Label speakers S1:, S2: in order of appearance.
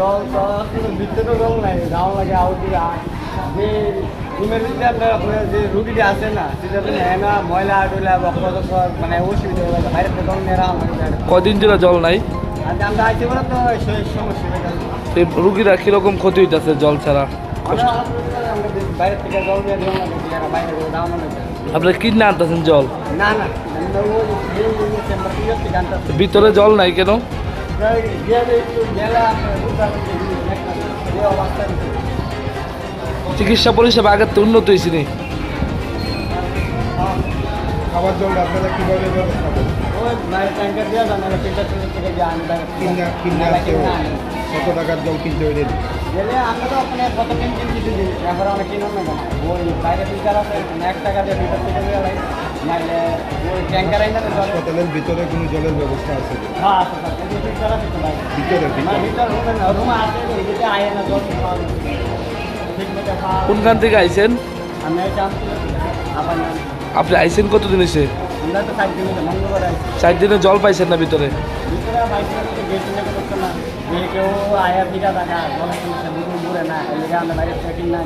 S1: জল তো ভিতরে জল নাই যাওয়া লাগে আউটডোরে যে রুমের ভিতরে আপনার যে রুগীটা আছে না সেটা তো নেয় না ময়লা টয়লা বক্র মানে অসুবিধা হয়ে গেছে বাইরে জল নেওয়া
S2: কদিন ধরে জল নাই?
S1: আর আমরা আইতে পারে তো সেই সমস্যা হয়ে গেছে।
S2: এই রুগীরা কিরকম ক্ষতি হইতেছে জল ছাড়া?
S1: আমরা বাইরে থেকে জল নিয়ে দিলাম না বাইরে যাওয়া মানে
S2: আপনারা কিনে আনতেছেন জল?
S1: না না আমরা
S2: ভিতরে জল নাই কেন? চিকিৎসা পরিষেবা আগের তো উন্নত হয়েছে নি?
S3: খাবার জল আপনারা কীভাবে ব্যবস্থা করেন? কত টাকার জল কিনতে হয়ে
S1: গেলে আমরা তো আপনার কত কিনছেন কিছু দিন এখন অনেক কিনুন না কেন ওই বাইরে ফিল্টার আছে 1 টাকা দিয়ে ভিতর থেকে নিয়ে যায় নাহলে ওই ট্যাঙ্কার আইনা
S3: হাসপাতালের ভিতরে কোনো জলের ব্যবস্থা আছে?
S1: হ্যাঁ আছে স্যার এই ফিল্টার আছে তো ভাই
S3: ভিতরে
S1: ভিতর রুমে না রুমে আছে এদিকে আয় না জল খাওয়া ঠিক মতো খাওয়া
S2: কোনখান থেকে আইছেন?
S1: আমি জানতে আবার
S2: আপনি আইছেন কতদিন হয়েছে?
S1: আমরা তো 4 দিন মঙ্গলবার আইছি
S2: 4 দিনে জল পাইছেন না ভিতরে?
S1: ভিতরে পাইছি না তো গেট না করতে না যে কেউ আয়া পিঠা টাকা জল কিনছে দূরে না এই জায়গা আমরা বাইরে থেকে কিনা